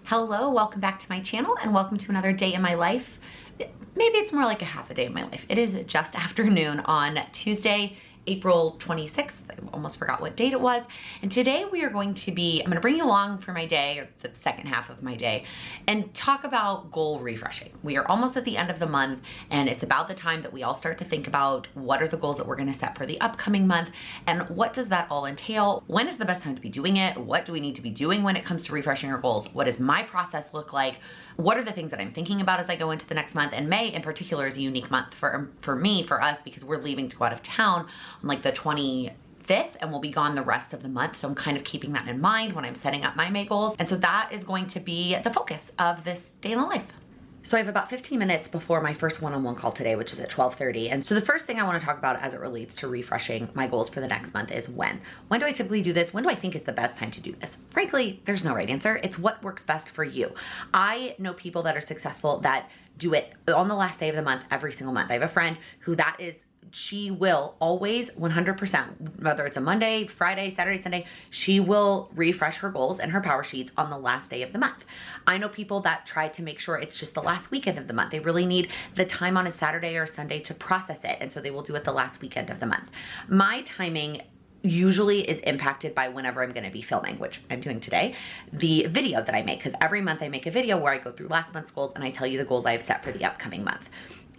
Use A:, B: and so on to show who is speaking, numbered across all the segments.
A: Hello, welcome back to my channel and welcome to another day in my life. Maybe it's more like a half a day in my life. It is just afternoon on Tuesday, April 26th. I almost forgot what date it was. And today we are going to I'm gonna bring you along for my day, or the second half of my day, and talk about goal refreshing. We are almost at the end of the month, and it's about the time that we all start to think about what are the goals that we're gonna set for the upcoming month, and what does that all entail? When is the best time to be doing it? What do we need to be doing when it comes to refreshing our goals? What does my process look like? What are the things that I'm thinking about as I go into the next month? And May in particular is a unique month for us, because we're leaving to go out of town on like the 25th, and we'll be gone the rest of the month. So I'm kind of keeping that in mind when I'm setting up my May goals. And so that is going to be the focus of this day in the life. So I have about 15 minutes before my first one-on-one call today, which is at 12:30. And so the first thing I want to talk about as it relates to refreshing my goals for the next month is when. When do I typically do this? When do I think is the best time to do this? Frankly, there's no right answer. It's what works best for you. I know people that are successful that do it on the last day of the month, every single month. I have a friend who she will always 100%, whether it's a Monday, Friday, Saturday, Sunday, she will refresh her goals and her power sheets on the last day of the month. I know people that try to make sure it's just the last weekend of the month. They really need the time on a Saturday or Sunday to process it, and so they will do it the last weekend of the month. My timing usually is impacted by whenever I'm gonna be filming, which I'm doing today, the video that I make, because every month I make a video where I go through last month's goals and I tell you the goals I have set for the upcoming month.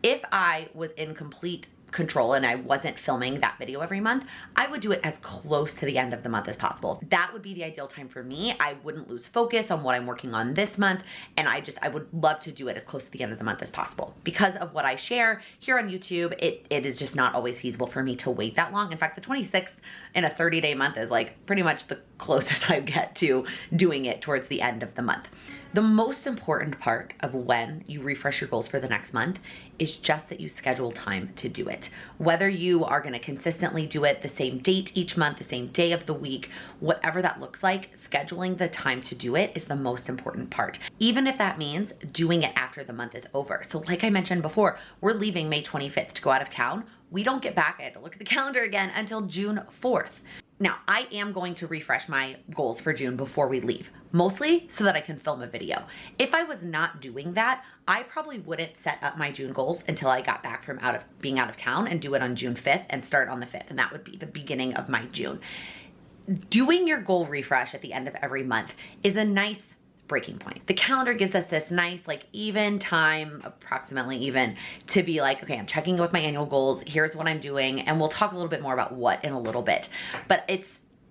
A: If I was in complete control and I wasn't filming that video every month, I would do it as close to the end of the month as possible. That would be the ideal time for me. I wouldn't lose focus on what I'm working on this month, and I would love to do it as close to the end of the month as possible. Because of what I share here on YouTube, it is just not always feasible for me to wait that long. In fact, the 26th in a 30-day month is like pretty much the closest I get to doing it towards the end of the month. The most important part of when you refresh your goals for the next month is just that you schedule time to do it. Whether you are gonna consistently do it the same date each month, the same day of the week, whatever that looks like, scheduling the time to do it is the most important part. Even if that means doing it after the month is over. So like I mentioned before, we're leaving May 25th to go out of town. We don't get back, I had to look at the calendar again, until June 4th. Now, I am going to refresh my goals for June before we leave, mostly so that I can film a video. If I was not doing that, I probably wouldn't set up my June goals until I got back from being out of town and do it on June 5th and start on the 5th, and that would be the beginning of my June. Doing your goal refresh at the end of every month is a nice breaking point. The calendar gives us this nice, like, even time, approximately even, to be like, okay, I'm checking in with my annual goals, here's what I'm doing, and we'll talk a little bit more about what in a little bit. But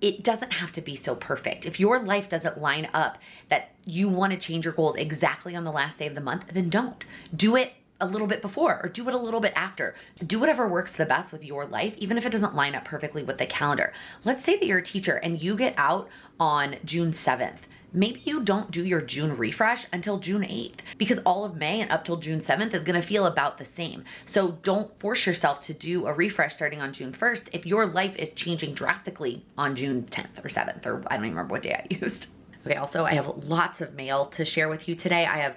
A: it doesn't have to be so perfect. If your life doesn't line up that you want to change your goals exactly on the last day of the month, then don't. Do it a little bit before, or do it a little bit after. Do whatever works the best with your life, even if it doesn't line up perfectly with the calendar. Let's say that you're a teacher and you get out on June 7th. Maybe you don't do your June refresh until June 8th, because all of May and up till June 7th is gonna feel about the same. So don't force yourself to do a refresh starting on June 1st if your life is changing drastically on June 10th or 7th, or I don't even remember what day I used. Okay, also I have lots of mail to share with you today. I have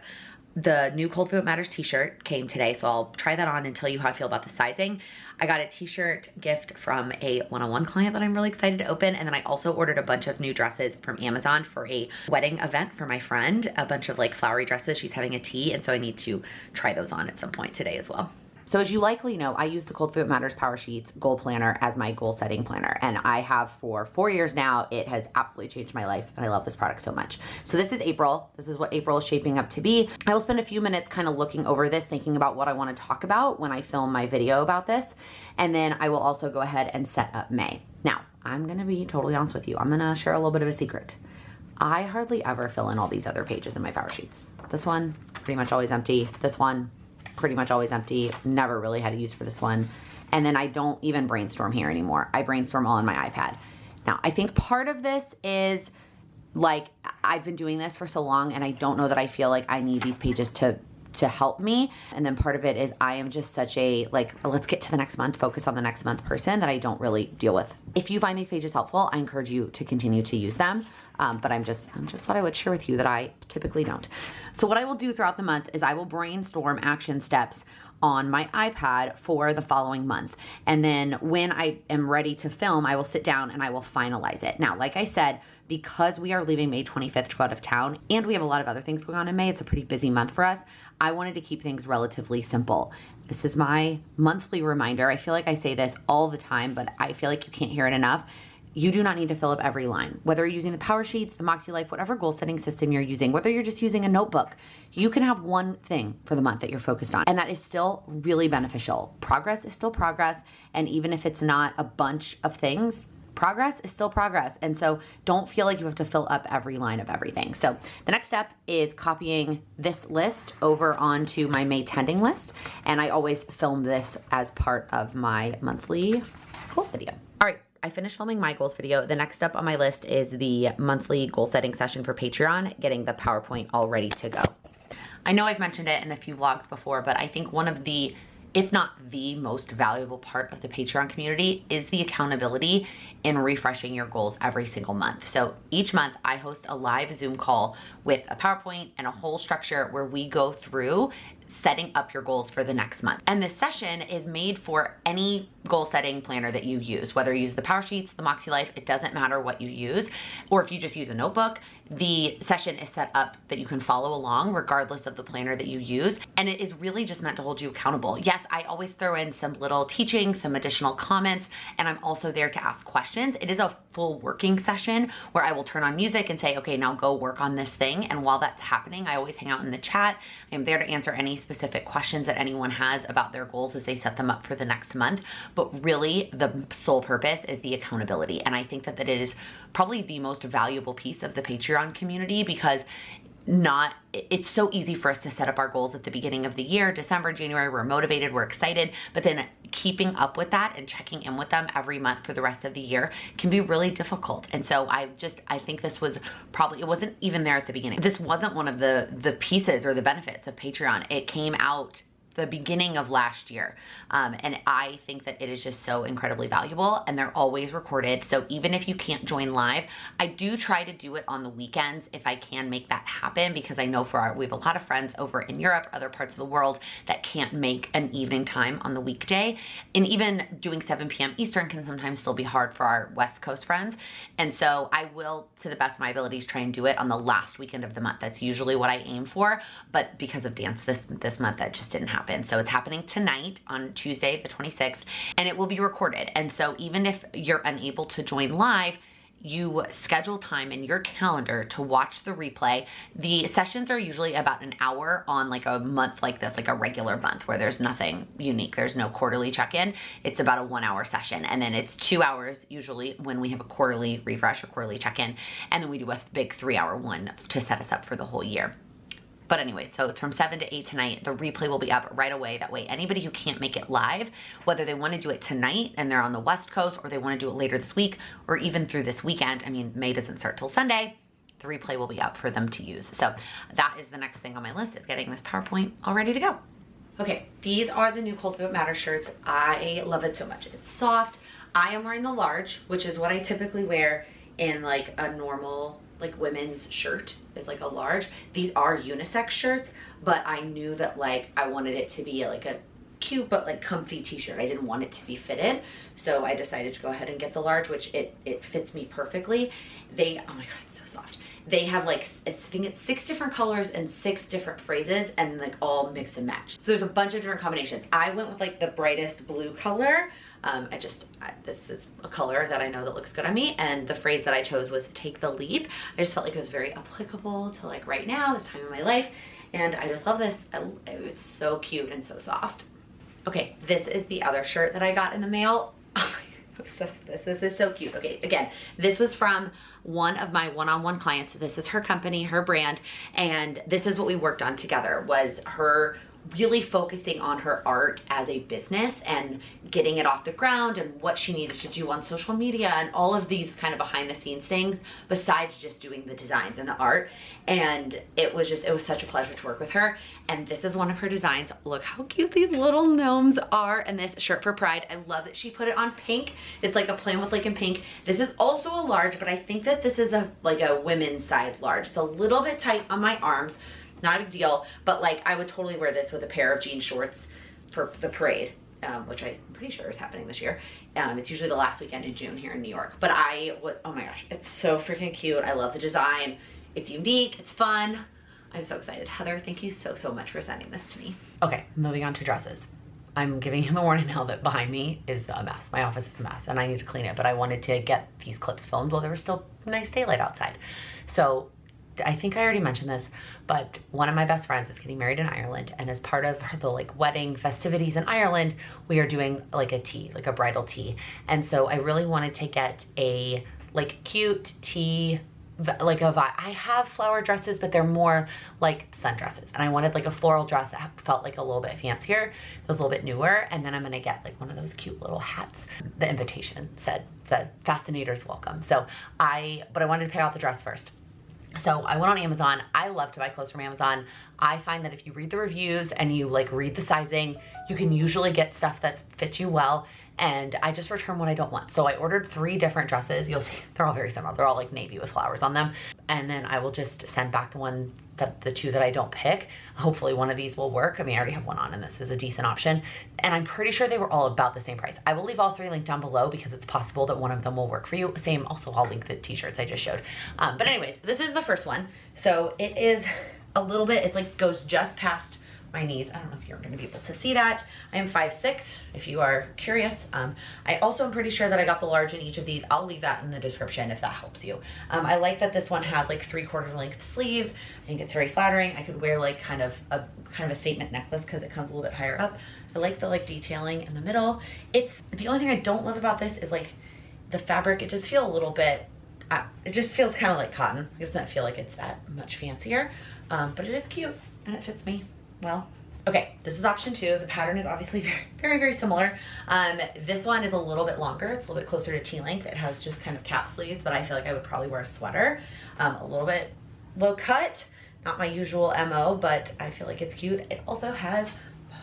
A: the new Cold Food Matters t-shirt came today, so I'll try that on and tell you how I feel about the sizing. I got a t-shirt gift from a one-on-one client that I'm really excited to open, and then I also ordered a bunch of new dresses from Amazon for a wedding event for my friend, a bunch of like flowery dresses. She's having a tea, and so I need to try those on at some point today as well. So as you likely know, I use the Cold Food Matters Power Sheets Goal Planner as my goal setting planner, and I have for 4 years now. It has absolutely changed my life, and I love this product so much. So this is April. This is what April is shaping up to be. I will spend a few minutes kind of looking over this, thinking about what I want to talk about when I film my video about this, and then I will also go ahead and set up May. Now, I'm gonna be totally honest with you. I'm gonna share a little bit of a secret. I hardly ever fill in all these other pages in my Power Sheets. This one, pretty much always empty. This one, pretty much always empty. Never really had a use for this one. And then I don't even brainstorm here anymore. I brainstorm all on my iPad. Now, I think part of this is like, I've been doing this for so long and I don't know that I feel like I need these pages to help me. And then part of it is I am just such a, like, let's get to the next month, focus on the next month person that I don't really deal with. If you find these pages helpful, I encourage you to continue to use them. but I'm just thought I would share with you that I typically don't. So what I will do throughout the month is I will brainstorm action steps on my iPad for the following month. And then when I am ready to film, I will sit down and I will finalize it. Now, like I said, because we are leaving May 25th to go out of town and we have a lot of other things going on in May, it's a pretty busy month for us. I wanted to keep things relatively simple. This is my monthly reminder. I feel like I say this all the time, but I feel like you can't hear it enough. You do not need to fill up every line. Whether you're using the Power Sheets, the Moxie Life, whatever goal setting system you're using, whether you're just using a notebook, you can have one thing for the month that you're focused on. And that is still really beneficial. Progress is still progress. And even if it's not a bunch of things, progress is still progress. And so don't feel like you have to fill up every line of everything. So the next step is copying this list over onto my May tending list. And I always film this as part of my monthly goals video. All right. I finished filming my goals video. The next step on my list is the monthly goal setting session for Patreon, getting the PowerPoint all ready to go. I know I've mentioned it in a few vlogs before, but I think one of the, if not the most valuable part of the Patreon community is the accountability in refreshing your goals every single month. So each month I host a live Zoom call with a PowerPoint and a whole structure where we go through setting up your goals for the next month. And this session is made for any goal setting planner that you use, whether you use the Power Sheets, the Moxie Life, it doesn't matter what you use, or if you just use a notebook, the session is set up that you can follow along regardless of the planner that you use. And it is really just meant to hold you accountable. Yes, I always throw in some little teaching, some additional comments, and I'm also there to ask questions. It is a full working session where I will turn on music and say, okay, now go work on this thing. And while that's happening, I always hang out in the chat. I'm there to answer any specific questions that anyone has about their goals as they set them up for the next month. But really the sole purpose is the accountability. And I think that it is probably the most valuable piece of the Patreon community because it's so easy for us to set up our goals at the beginning of the year, December, January, we're motivated, we're excited, but then keeping up with that and checking in with them every month for the rest of the year can be really difficult. And so I think this was probably, it wasn't even there at the beginning. This wasn't one of the pieces or the benefits of Patreon. It came out the beginning of last year. And I think that it is just so incredibly valuable and they're always recorded. So even if you can't join live, I do try to do it on the weekends if I can make that happen because I know we have a lot of friends over in Europe, other parts of the world that can't make an evening time on the weekday. And even doing 7 p.m. Eastern can sometimes still be hard for our West Coast friends. And so I will, to the best of my abilities, try and do it on the last weekend of the month. That's usually what I aim for. But because of dance this month, that just didn't happen. So it's happening tonight on Tuesday, the 26th, and it will be recorded. And so even if you're unable to join live, you schedule time in your calendar to watch the replay. The sessions are usually about an hour on like a month like this, like a regular month where there's nothing unique. There's no quarterly check-in. It's about a 1 hour session. And then it's 2 hours usually when we have a quarterly refresh or quarterly check-in. And then we do a big 3 hour one to set us up for the whole year. But anyway, so it's from 7 to 8 tonight. The replay will be up right away. That way, anybody who can't make it live, whether they want to do it tonight and they're on the West Coast or they want to do it later this week or even through this weekend, I mean, May doesn't start till Sunday, the replay will be up for them to use. So that is the next thing on my list is getting this PowerPoint all ready to go. Okay, these are the new Cultivate Matter shirts. I love it so much. It's soft. I am wearing the large, which is what I typically wear in like a normal like women's shirt is like a large. These are unisex shirts, but I knew that like I wanted it to be like a cute but like comfy t-shirt. I didn't want it to be fitted, so I decided to go ahead and get the large, which it fits me perfectly. Oh my god, it's so soft. They have like, I think it's 6 different colors and 6 different phrases and like all mix and match. So there's a bunch of different combinations. I went with like the brightest blue color. This is a color that I know that looks good on me, and the phrase that I chose was take the leap. I just felt like it was very applicable to like right now, this time in my life, and I just love this. It's so cute and so soft. Okay, this is the other shirt that I got in the mail. Oh, I'm obsessed with this. This is so cute. Okay, again, this was from one of my one-on-one clients. This is her company, her brand, and this is what we worked on together, was her really focusing on her art as a business and getting it off the ground and what she needed to do on social media and all of these kind of behind the scenes things besides just doing the designs and the art. And it was such a pleasure to work with her. And this is one of her designs. Look how cute these little gnomes are. And this shirt for Pride, I love that she put it on pink. It's like a plain with Laken pink. This is also a large, but I think that this is like a women's size large. It's a little bit tight on my arms. Not a big deal, but like I would totally wear this with a pair of jean shorts for the parade, which I'm pretty sure is happening this year. It's usually the last weekend in June here in New York. But oh my gosh, it's so freaking cute. I love the design. It's unique, it's fun. I'm so excited. Heather, thank you so, so much for sending this to me. Okay, moving on to dresses. I'm giving him a warning now that behind me is a mess. My office is a mess and I need to clean it, but I wanted to get these clips filmed while there was still nice daylight outside. So I think I already mentioned this, but one of my best friends is getting married in Ireland, and as part of the like wedding festivities in Ireland, we are doing like a tea, like a bridal tea. And so I really wanted to get a like cute tea, like a vibe. I have flower dresses, but they're more like sundresses, and I wanted like a floral dress that felt like a little bit fancier. It was a little bit newer, and then I'm gonna get like one of those cute little hats. The invitation said fascinators welcome. So I wanted to pick out the dress first. So I went on Amazon. I love to buy clothes from Amazon. I find that if you read the reviews and you like read the sizing, you can usually get stuff that fits you well. And I just return what I don't want. So I ordered 3 different dresses. You'll see they're all very similar. They're all like navy with flowers on them. And then I will just send back the 2 that I don't pick. Hopefully one of these will work. I mean, I already have one on and this is a decent option. And I'm pretty sure they were all about the same price. I will leave all 3 linked down below because it's possible that one of them will work for you. Same, also I'll link the t-shirts I just showed. But anyways, this is the first one. So it is a little bit, it's like goes just past my knees. I don't know if you're going to be able to see that. I am 5'6", if you are curious. I also am pretty sure that I got the large in each of these. I'll leave that in the description if that helps you. I like that this one has like 3/4 length sleeves. I think it's very flattering. I could wear like kind of a statement necklace because it comes a little bit higher up. I like the like detailing in the middle. It's the only thing I don't love about this is like the fabric. It just feels a little bit, it just feels kind of like cotton. It doesn't feel like it's that much fancier, but it is cute and it fits me well. Okay, this is option 2. The pattern is obviously very, very similar. This one is a little bit longer. It's a little bit closer to T-length. It has just kind of cap sleeves, but I feel like I would probably wear a sweater. A little bit low cut, not my usual MO, but I feel like it's cute. It also has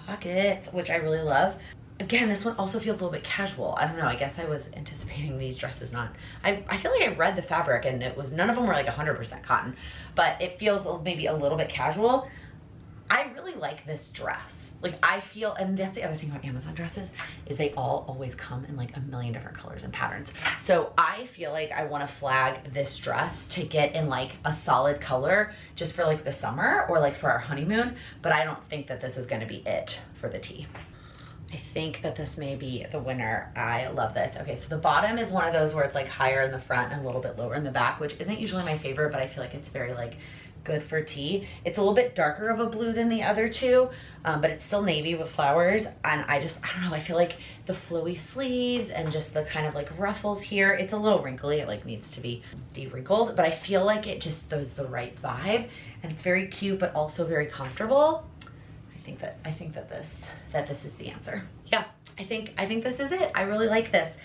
A: pockets, which I really love. Again, this one also feels a little bit casual. I don't know, I guess I was anticipating these dresses not, I feel like I read the fabric and none of them were like 100% cotton, but it feels maybe a little bit casual. I really like this dress. Like I feel, and that's the other thing about Amazon dresses, is they all always come in like a million different colors and patterns. So I feel like I want to flag this dress to get in like a solid color just for like the summer or like for our honeymoon, but I don't think that this is going to be it for the tea. I think that this may be the winner. I love this. Okay, so the bottom is one of those where it's like higher in the front and a little bit lower in the back, which isn't usually my favorite, but I feel like it's very like good for tea. It's a little bit darker of a blue than the other 2, but it's still navy with flowers. And I don't know, I feel like the flowy sleeves and just the kind of like ruffles here, it's a little wrinkly. It like needs to be de-wrinkled, but I feel like it just does the right vibe, and it's very cute, but also very comfortable. I think that this is the answer. Yeah, I think this is it. I really like this.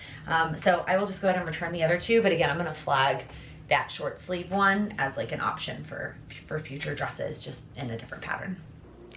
A: So I will just go ahead and return the other 2, but again, I'm gonna flag that short sleeve one as like an option for future dresses, just in a different pattern.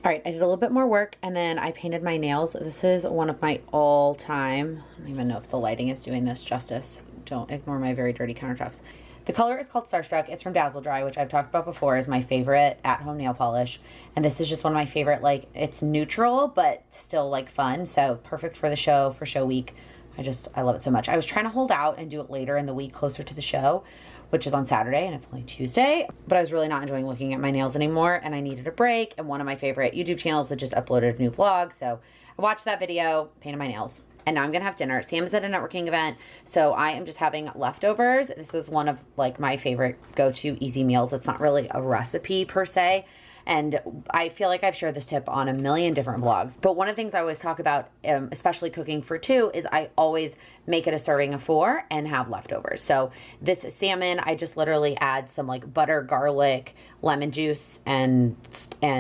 A: All right, I did a little bit more work and then I painted my nails. This is one of my all-time, I don't even know if the lighting is doing this justice. Don't ignore my very dirty countertops. The color is called Starstruck. It's from Dazzle Dry, which I've talked about before is my favorite at-home nail polish. And this is just one of my favorite, like it's neutral, but still like fun. So perfect for the show, for show week. I love it so much. I was trying to hold out and do it later in the week closer to the show, which is on Saturday and it's only Tuesday, but I was really not enjoying looking at my nails anymore and I needed a break, and one of my favorite YouTube channels had just uploaded a new vlog, so I watched that video, painted my nails, and now I'm gonna have dinner. Sam is at a networking event, so I am just having leftovers. This is one of like my favorite go-to easy meals. It's not really a recipe per se, And I feel like I've shared this tip on a million different vlogs. But one of the things I always talk about, especially cooking for two, is I always make it a serving of 4 and have leftovers. So this salmon, I just literally add some like butter, garlic, lemon juice, and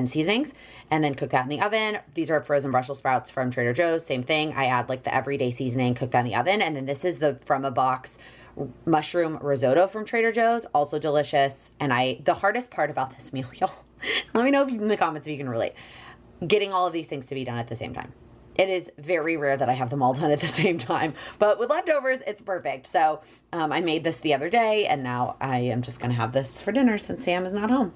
A: seasonings, and then cook that in the oven. These are frozen Brussels sprouts from Trader Joe's. Same thing. I add like the everyday seasoning, cook that in the oven. And then this is the from a box mushroom risotto from Trader Joe's, also delicious. And the hardest part about this meal, y'all, let me know in the comments if you can relate, getting all of these things to be done at the same time. It is very rare that I have them all done at the same time, but with leftovers, it's perfect. So I made this the other day, and now I am just gonna have this for dinner since Sam is not home.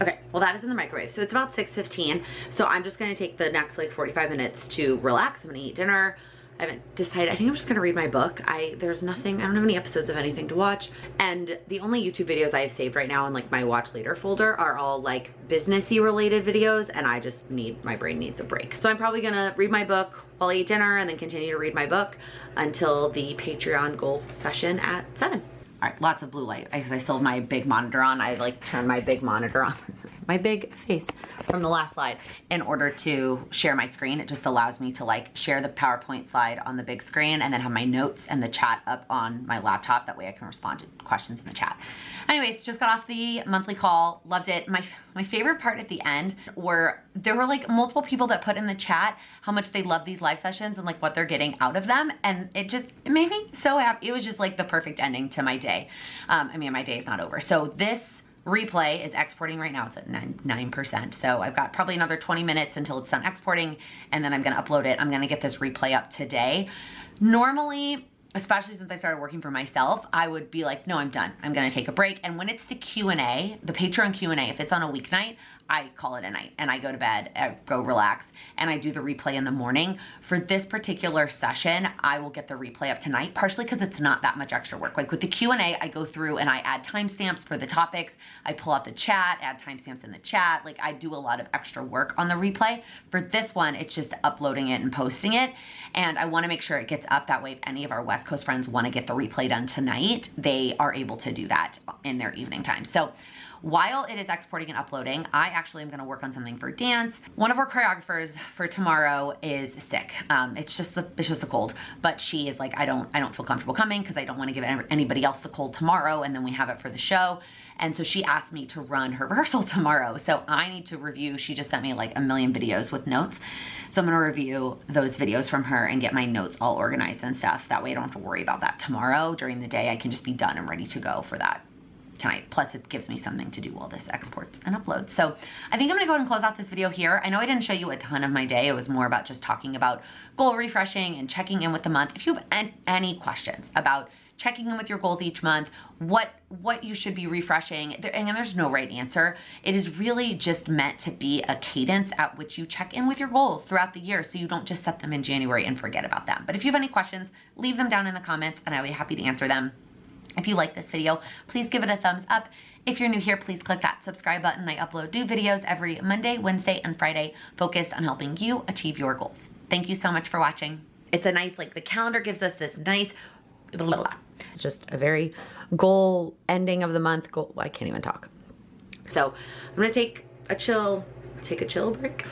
A: Okay, well that is in the microwave. So it's about 6:15. So I'm just gonna take the next like 45 minutes to relax. I'm gonna eat dinner. I haven't decided. I think I'm just gonna read my book. There's nothing, I don't have any episodes of anything to watch. And the only YouTube videos I have saved right now in like my watch later folder are all like businessy related videos, and I just my brain needs a break. So I'm probably gonna read my book while I eat dinner and then continue to read my book until the Patreon goal session at 7. All right, lots of blue light because I still have my big monitor on. I like turn my big monitor on, my big face from the last slide, in order to share my screen. It just allows me to like share the PowerPoint slide on the big screen and then have my notes and the chat up on my laptop. That way I can respond to questions in the chat. Anyways, just got off the monthly call, loved it. My favorite part at the end were, there were like multiple people that put in the chat how much they love these live sessions and like what they're getting out of them. And it made me so happy. It was just like the perfect ending to my day. I mean, my day is not over. So this replay is exporting right now. It's at 9%. So I've got probably another 20 minutes until it's done exporting, and then I'm gonna upload it. I'm gonna get this replay up today. Normally, especially since I started working for myself, I would be like, no, I'm done. I'm gonna take a break. And when it's the Q&A, the Patreon Q&A, if it's on a weeknight, I call it a night and I go to bed, I go relax, and I do the replay in the morning. For this particular session, I will get the replay up tonight, partially because it's not that much extra work. Like with the Q&A, I go through and I add timestamps for the topics. I pull out the chat, add timestamps in the chat. Like I do a lot of extra work on the replay. For this one, it's just uploading it and posting it. And I wanna make sure it gets up. That way, if any of our West Coast friends wanna get the replay done tonight, they are able to do that in their evening time. So while it is exporting and uploading, I actually am gonna work on something for dance. One of our choreographers for tomorrow is sick. It's just a cold, but she is like, I don't feel comfortable coming because I don't wanna give anybody else the cold tomorrow, and then we have it for the show. And so she asked me to run her rehearsal tomorrow. So I need to review, she just sent me like a million videos with notes. So I'm gonna review those videos from her and get my notes all organized and stuff. That way I don't have to worry about that tomorrow. During the day, I can just be done and ready to go for that tonight. Plus it gives me something to do while this exports and uploads. So I think I'm gonna go ahead and close out this video here. I know I didn't show you a ton of my day. It was more about just talking about goal refreshing and checking in with the month. If you have any questions about checking in with your goals each month, what you should be refreshing, and there's no right answer. It is really just meant to be a cadence at which you check in with your goals throughout the year, so you don't just set them in January and forget about them. But if you have any questions, leave them down in the comments and I'll be happy to answer them. If you like this video, please give it a thumbs up. If you're new here, please click that subscribe button. I upload new videos every Monday, Wednesday, and Friday focused on helping you achieve your goals. Thank you so much for watching. It's a nice, like the calendar gives us this nice, blah, blah, blah. It's just a very goal ending of the month goal. I can't even talk. So I'm gonna take a chill break.